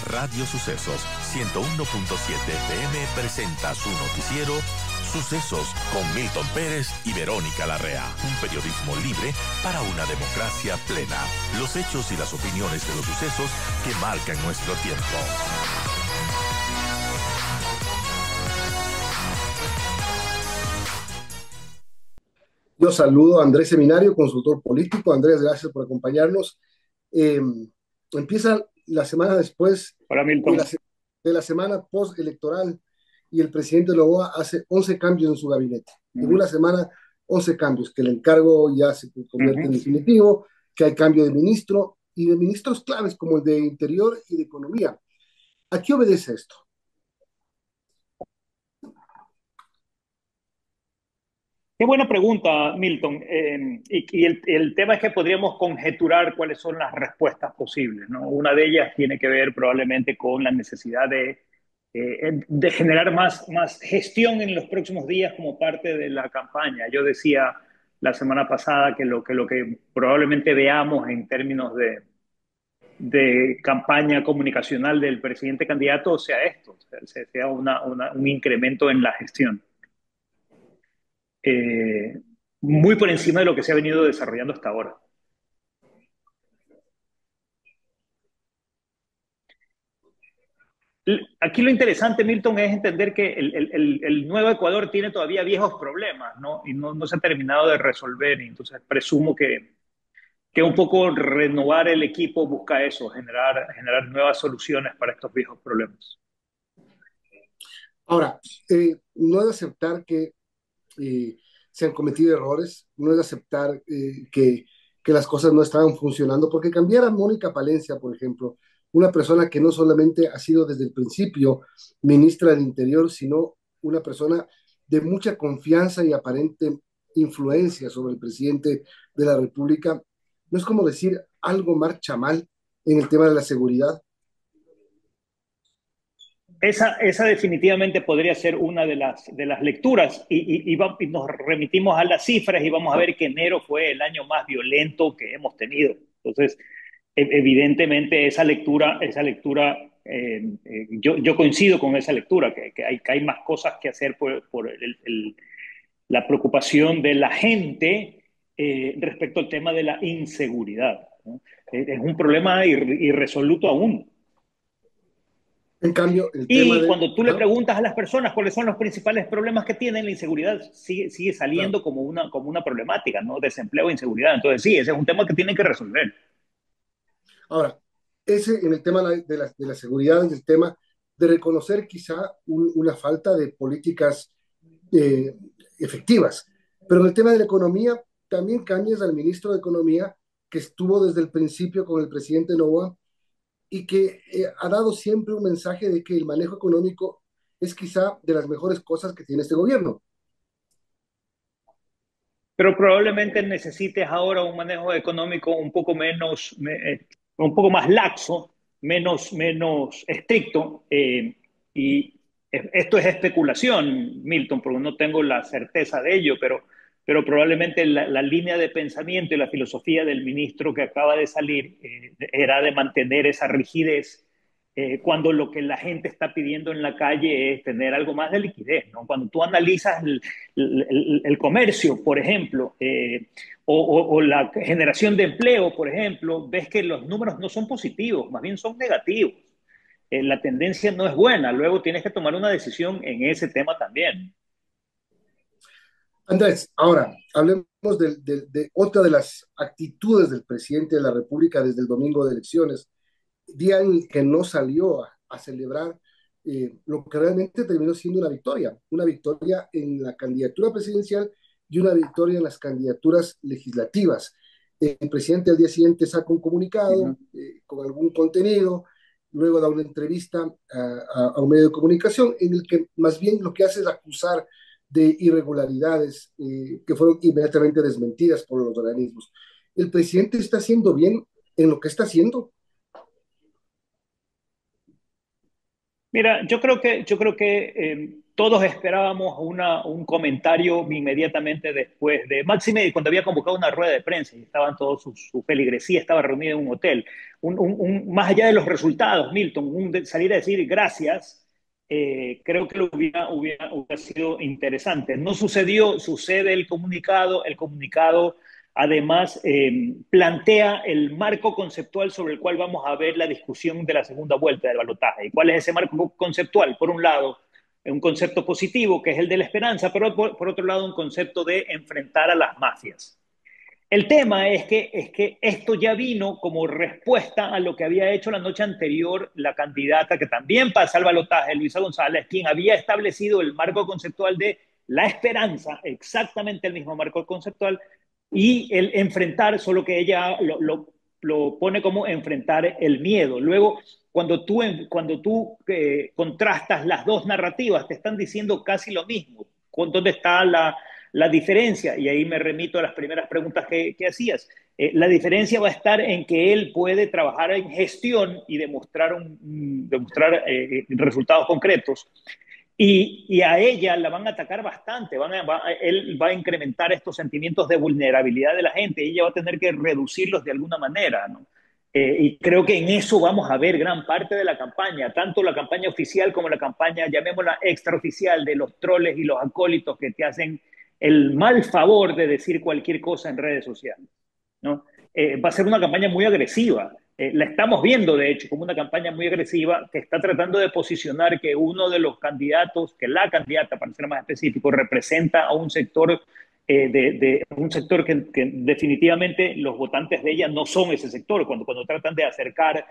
Radio Sucesos 101.7 FM presenta su noticiero Sucesos con Milton Pérez y Verónica Larrea. Un periodismo libre para una democracia plena. Los hechos y las opiniones de los sucesos que marcan nuestro tiempo. Yo saludo a Andrés Seminario, consultor político. Andrés, gracias por acompañarnos. Empieza la semana después Hola, de Milton. la semana postelectoral y el presidente Noboa hace 11 cambios en su gabinete. En una semana, 11 cambios, que el encargo ya se convierte en definitivo, que hay cambio de ministro y de ministros claves como el de Interior y de Economía. ¿A qué obedece esto? Qué buena pregunta, Milton. El tema es que podríamos conjeturar cuáles son las respuestas posibles, ¿no? Una de ellas tiene que ver probablemente con la necesidad de generar más gestión en los próximos días como parte de la campaña. Yo decía la semana pasada que lo que probablemente veamos en términos de campaña comunicacional del presidente candidato sea esto, sea un incremento en la gestión. eh, Muy por encima de lo que se ha venido desarrollando hasta ahora. Aquí lo interesante, Milton, es entender que el nuevo Ecuador tiene todavía viejos problemas, ¿no? Y no se ha terminado de resolver. Y entonces presumo que un poco renovar el equipo busca eso, generar nuevas soluciones para estos viejos problemas. Ahora, no es aceptar que se han cometido errores, no es aceptar que las cosas no estaban funcionando, porque cambiar a Mónica Palencia, por ejemplo, una persona que no solamente ha sido desde el principio ministra del Interior, sino una persona de mucha confianza y aparente influencia sobre el presidente de la República, no es como decir algo marcha mal en el tema de la seguridad. Esa definitivamente podría ser una de las lecturas y nos remitimos a las cifras y vamos a ver que enero fue el año más violento que hemos tenido. Entonces, evidentemente yo coincido con esa lectura, que hay más cosas que hacer por la preocupación de la gente respecto al tema de la inseguridad, ¿no? Es un problema irresoluto aún. En cambio, el tema Y de... cuando tú le Ajá, preguntas a las personas cuáles son los principales problemas que tienen, la inseguridad sigue claro. saliendo como una problemática, ¿no? Desempleo e inseguridad. Entonces, sí, ese es un tema que tienen que resolver. Ahora, ese en el tema de la seguridad, en el tema de reconocer quizá una falta de políticas eh, efectivas, pero en el tema de la economía también cambias al ministro de Economía que estuvo desde el principio con el presidente Novoa y que ha dado siempre un mensaje de que el manejo económico es quizá de las mejores cosas que tiene este gobierno. Pero probablemente necesites ahora un manejo económico un poco más laxo, menos estricto. Y esto es especulación, Milton, porque no tengo la certeza de ello, pero probablemente la línea de pensamiento y la filosofía del ministro que acaba de salir era de mantener esa rigidez cuando lo que la gente está pidiendo en la calle es tener algo más de liquidez, ¿no? Cuando tú analizas el comercio, por ejemplo, o la generación de empleo, por ejemplo, ves que los números no son positivos, más bien son negativos. La tendencia no es buena, luego tienes que tomar una decisión en ese tema también. Andrés, ahora hablemos de otra de las actitudes del presidente de la República desde el domingo de elecciones, día en el que no salió a celebrar lo que realmente terminó siendo una victoria en la candidatura presidencial y una victoria en las candidaturas legislativas. El presidente al día siguiente saca un Uh -huh. comunicado con algún contenido, luego da una entrevista a un medio de comunicación en el que más bien lo que hace es acusar de irregularidades que fueron inmediatamente desmentidas por los organismos. ¿El presidente está haciendo bien en lo que está haciendo? Mira, yo creo que todos esperábamos un comentario inmediatamente después de Máxime, cuando había convocado una rueda de prensa y estaban todos su feligresía, estaba reunida en un hotel. Más allá de los resultados, Milton, salir a decir gracias, creo que hubiera sido interesante. No sucedió, sucede el comunicado además plantea el marco conceptual sobre el cual vamos a ver la discusión de la segunda vuelta del balotaje. ¿Y cuál es ese marco conceptual? Por un lado, un concepto positivo, que es el de la esperanza, pero por otro lado, un concepto de enfrentar a las mafias. El tema es que esto ya vino como respuesta a lo que había hecho la noche anterior la candidata que también pasa al balotaje, Luisa González, quien había establecido el marco conceptual de la esperanza, exactamente el mismo marco conceptual, y el enfrentar, solo que ella lo pone como enfrentar el miedo. Luego, cuando tú contrastas las dos narrativas, te están diciendo casi lo mismo. ¿Dónde está la diferencia? Y ahí me remito a las primeras preguntas que hacías. La diferencia va a estar en que él puede trabajar en gestión y demostrar resultados concretos. Y a ella la van a atacar bastante, él va a incrementar estos sentimientos de vulnerabilidad de la gente, y ella va a tener que reducirlos de alguna manera, ¿no? Y creo que en eso vamos a ver gran parte de la campaña, tanto la campaña oficial como la campaña, llamémosla extraoficial, de los troles y los acólitos que te hacen el mal favor de decir cualquier cosa en redes sociales, ¿no? Va a ser una campaña muy agresiva. La estamos viendo, de hecho, como una campaña muy agresiva que está tratando de posicionar que uno de los candidatos, que la candidata, para ser más específico, representa a un sector, un sector que definitivamente los votantes de ella no son ese sector, cuando tratan de acercar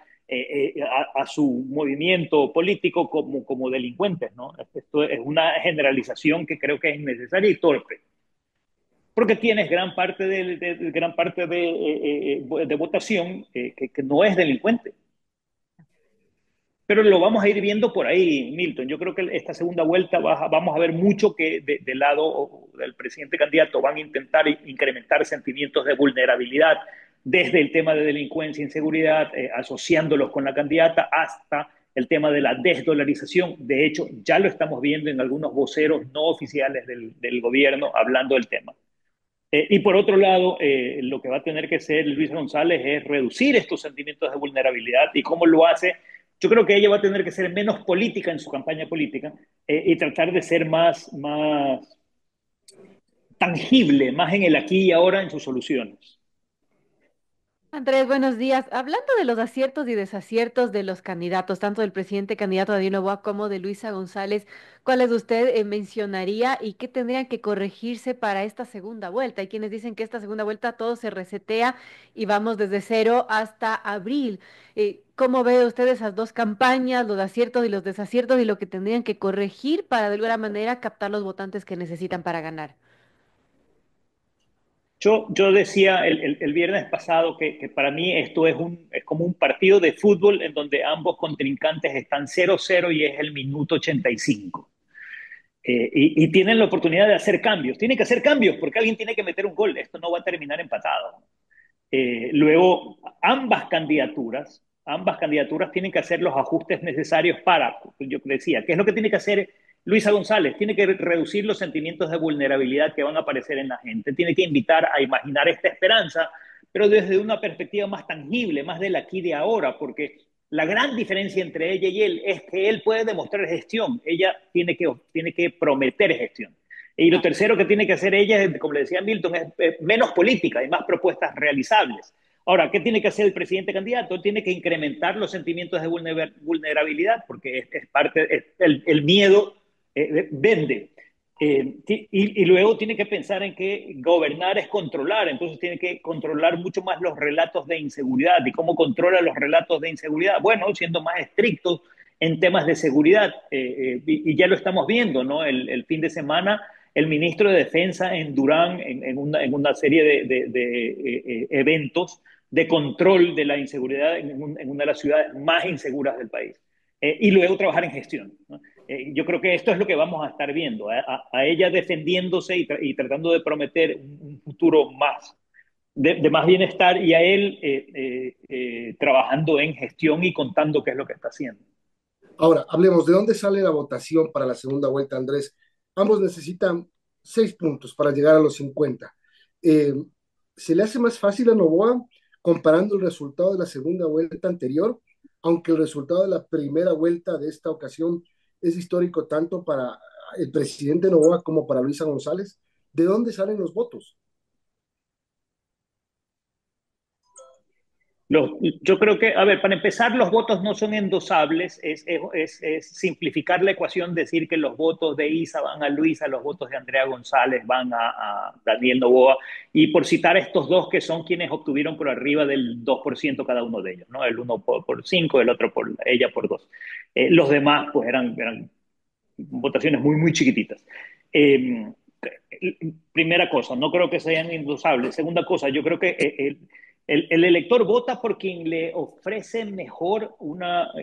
a su movimiento político como delincuentes, ¿no? Esto es una generalización que creo que es innecesaria y torpe, porque tienes gran parte de votación que no es delincuente. Pero lo vamos a ir viendo por ahí, Milton. Yo creo que esta segunda vuelta vamos a ver mucho que del lado del presidente candidato van a intentar incrementar sentimientos de vulnerabilidad desde el tema de delincuencia e inseguridad, asociándolos con la candidata, hasta el tema de la desdolarización. De hecho, ya lo estamos viendo en algunos voceros no oficiales del gobierno hablando del tema. Y por otro lado, lo que va a tener que hacer Luis González es reducir estos sentimientos de vulnerabilidad. ¿Y cómo lo hace? Yo creo que ella va a tener que ser menos política en su campaña política, y tratar de ser más tangible, más en el aquí y ahora en sus soluciones. Andrés, buenos días. Hablando de los aciertos y desaciertos de los candidatos, tanto del presidente candidato Daniel Noboa como de Luisa González, ¿cuáles usted mencionaría y qué tendrían que corregirse para esta segunda vuelta? Hay quienes dicen que esta segunda vuelta todo se resetea y vamos desde cero hasta abril. ¿Cómo ve usted esas dos campañas, los aciertos y los desaciertos y lo que tendrían que corregir para de alguna manera captar los votantes que necesitan para ganar? Yo decía el viernes pasado que para mí esto es como un partido de fútbol en donde ambos contrincantes están 0-0 y es el minuto 85. Y tienen la oportunidad de hacer cambios. Tienen que hacer cambios porque alguien tiene que meter un gol. Esto no va a terminar empatado. Luego, ambas candidaturas tienen que hacer los ajustes necesarios para, yo decía, ¿qué es lo que tiene que hacer Luisa González? Tiene que reducir los sentimientos de vulnerabilidad que van a aparecer en la gente. Tiene que invitar a imaginar esta esperanza, pero desde una perspectiva más tangible, más del aquí y de ahora, porque la gran diferencia entre ella y él es que él puede demostrar gestión, ella tiene que prometer gestión. Y lo tercero que tiene que hacer ella, como le decía Milton, es menos política y más propuestas realizables. Ahora, ¿qué tiene que hacer el presidente candidato? Tiene que incrementar los sentimientos de vulnerabilidad, porque es parte, el miedo vende. Y luego tiene que pensar en que gobernar es controlar, entonces tiene que controlar mucho más los relatos de inseguridad. ¿Y cómo controla los relatos de inseguridad? Bueno, siendo más estrictos en temas de seguridad, y ya lo estamos viendo, ¿no? El fin de semana, el ministro de Defensa en Durán, en una serie de eventos de control de la inseguridad en una de las ciudades más inseguras del país. Y luego trabajar en gestión, ¿no? Yo creo que esto es lo que vamos a estar viendo, a ella defendiéndose y tratando de prometer un futuro más de más bienestar, y a él trabajando en gestión y contando qué es lo que está haciendo. Ahora, hablemos de dónde sale la votación para la segunda vuelta, Andrés. Ambos necesitan 6 puntos para llegar a los 50. Eh, ¿Se le hace más fácil a Novoa comparando el resultado de la segunda vuelta anterior, aunque el resultado de la primera vuelta de esta ocasión es histórico tanto para el presidente Novoa como para Luisa González? ¿De dónde salen los votos? Yo creo que, a ver, para empezar, los votos no son endosables, es simplificar la ecuación, decir que los votos de Isa van a Luisa, los votos de Andrea González van a Daniel Noboa, y por citar estos dos que son quienes obtuvieron por arriba del 2% cada uno de ellos, ¿no? El uno por 5, el otro por ella por 2. Los demás, pues, eran votaciones muy, muy chiquititas. Eh, Primera cosa, no creo que sean indosables. Segunda cosa, yo creo que el elector vota por quien le ofrece mejor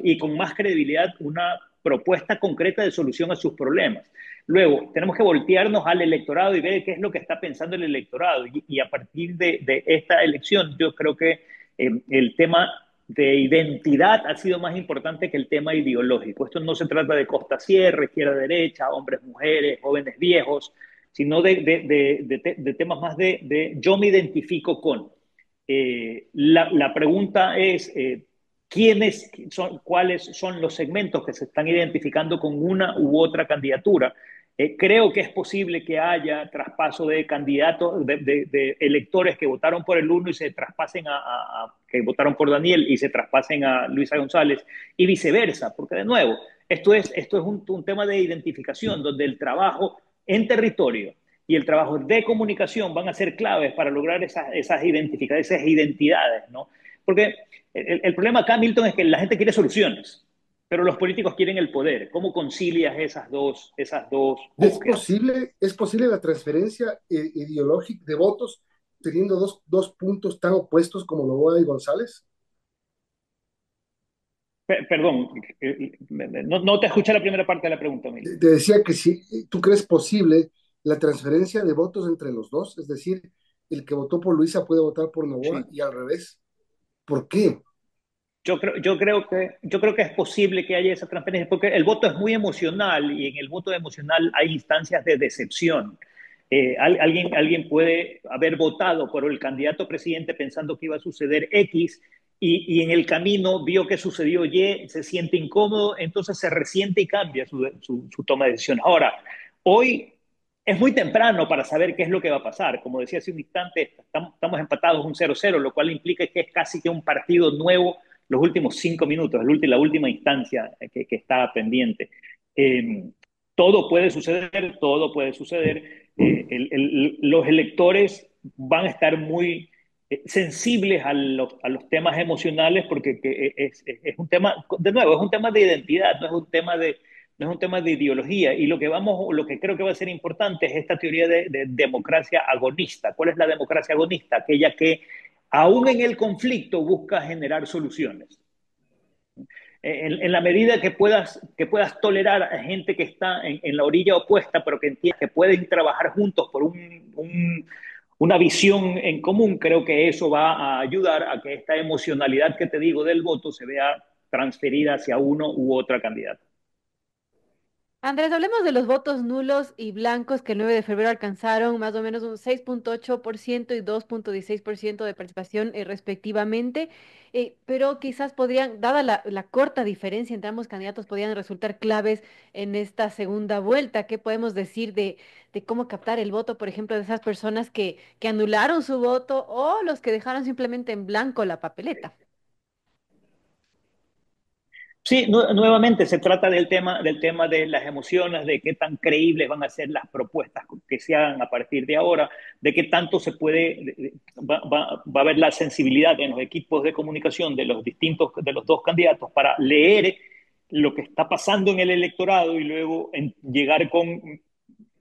y con más credibilidad una propuesta concreta de solución a sus problemas. Luego, tenemos que voltearnos al electorado y ver qué es lo que está pensando el electorado. Y a partir de esta elección, yo creo que el tema de identidad ha sido más importante que el tema ideológico. Esto no se trata de costa sierra, izquierda, derecha, hombres, mujeres, jóvenes, viejos, sino de temas más de yo me identifico con. La pregunta es, ¿cuáles son los segmentos que se están identificando con una u otra candidatura? Creo que es posible que haya traspaso de candidatos, de electores que votaron por el uno y se traspasen que votaron por Daniel y se traspasen a Luisa González y viceversa, porque de nuevo, esto es un tema de identificación donde el trabajo en territorio y el trabajo de comunicación van a ser claves para lograr esas identidades, ¿no? Porque el problema acá, Milton, es que la gente quiere soluciones, pero los políticos quieren el poder. ¿Cómo concilias esas dos búsquedas? Es posible la transferencia ideológica de votos teniendo dos puntos tan opuestos como Novoa y González? Perdón, no te escuché la primera parte de la pregunta, Milton. Te decía que si tú crees posible la transferencia de votos entre los dos, es decir, el que votó por Luisa puede votar por Novoa Sí. y al revés. ¿Por qué? Yo creo que es posible que haya esa transferencia, porque el voto es muy emocional y en el voto emocional hay instancias de decepción. Alguien puede haber votado por el candidato presidente pensando que iba a suceder X y en el camino vio que sucedió Y, se siente incómodo, entonces se resiente y cambia su toma de decisión. Ahora, hoy es muy temprano para saber qué es lo que va a pasar. Como decía hace un instante, estamos empatados un 0-0, lo cual implica que es casi que un partido nuevo los últimos 5 minutos, la última instancia que está pendiente. Eh, Todo puede suceder, todo puede suceder. Los electores van a estar muy sensibles a los temas emocionales porque es un tema, de nuevo, es un tema de identidad, no es un tema de ideología. Y lo que creo que va a ser importante es esta teoría de democracia agonista. ¿Cuál es la democracia agonista? Aquella que aún en el conflicto busca generar soluciones. En la medida que puedas tolerar a gente que está en la orilla opuesta, pero que entiendas que pueden trabajar juntos por una visión en común, creo que eso va a ayudar a que esta emocionalidad que te digo del voto se vea transferida hacia uno u otra candidata. Andrés, hablemos de los votos nulos y blancos que el 9 de febrero alcanzaron más o menos un 6,8% y 2,16% de participación respectivamente, pero quizás podrían, dada la corta diferencia entre ambos candidatos, podrían resultar claves en esta segunda vuelta. ¿Qué podemos decir de cómo captar el voto, por ejemplo, de esas personas que anularon su voto o los que dejaron simplemente en blanco la papeleta? Sí, nuevamente se trata del tema de las emociones, de qué tan creíbles van a ser las propuestas que se hagan a partir de ahora, de qué tanto va a haber la sensibilidad en los equipos de comunicación de los dos candidatos para leer lo que está pasando en el electorado y luego llegar con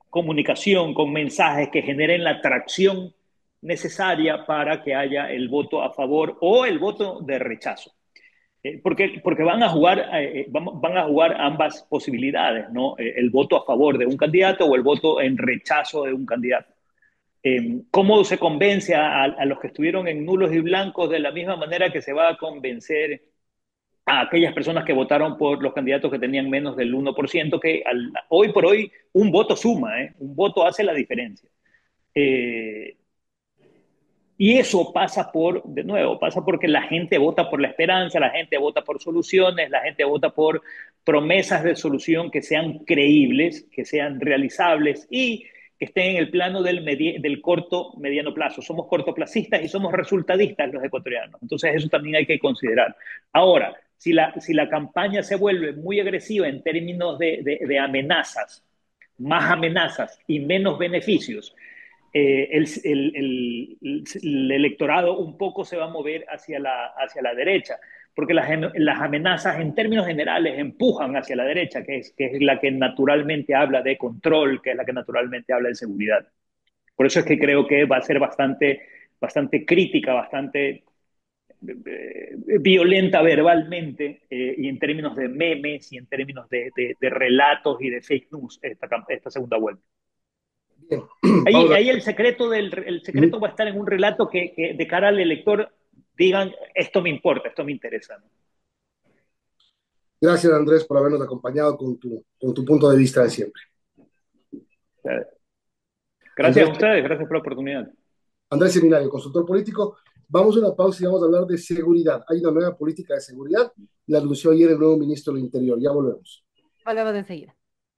comunicación, con mensajes que generen la atracción necesaria para que haya el voto a favor o el voto de rechazo. Porque van a jugar ambas posibilidades, ¿no? El voto a favor de un candidato o el voto en rechazo de un candidato. ¿Cómo se convence a los que estuvieron en nulos y blancos de la misma manera que se va a convencer a aquellas personas que votaron por los candidatos que tenían menos del 1%, que hoy por hoy un voto suma, ¿eh? Un voto hace la diferencia. Eh, y eso pasa de nuevo, pasa porque la gente vota por la esperanza, la gente vota por soluciones, la gente vota por promesas de solución que sean creíbles, que sean realizables y que estén en el plano del corto, mediano plazo. Somos cortoplacistas y somos resultadistas los ecuatorianos. Entonces eso también hay que considerar. Ahora, si la campaña se vuelve muy agresiva en términos de amenazas, más amenazas y menos beneficios, el electorado un poco se va a mover hacia la derecha, porque las amenazas en términos generales empujan hacia la derecha, que es la que naturalmente habla de control, que es la que naturalmente habla de seguridad. Por eso es que creo que va a ser bastante crítica, bastante violenta verbalmente y en términos de memes y en términos de relatos y de fake news esta segunda vuelta. Bien. Ahí el secreto va a estar en un relato que de cara al elector digan, esto me importa, esto me interesa, ¿no? Gracias, Andrés, por habernos acompañado con tu punto de vista de siempre. Gracias a ustedes, gracias por la oportunidad. Andrés Seminario, consultor político. Vamos a una pausa y vamos a hablar de seguridad. Hay una nueva política de seguridad, la anunció ayer el nuevo ministro del Interior. Ya volvemos. Volvemos enseguida.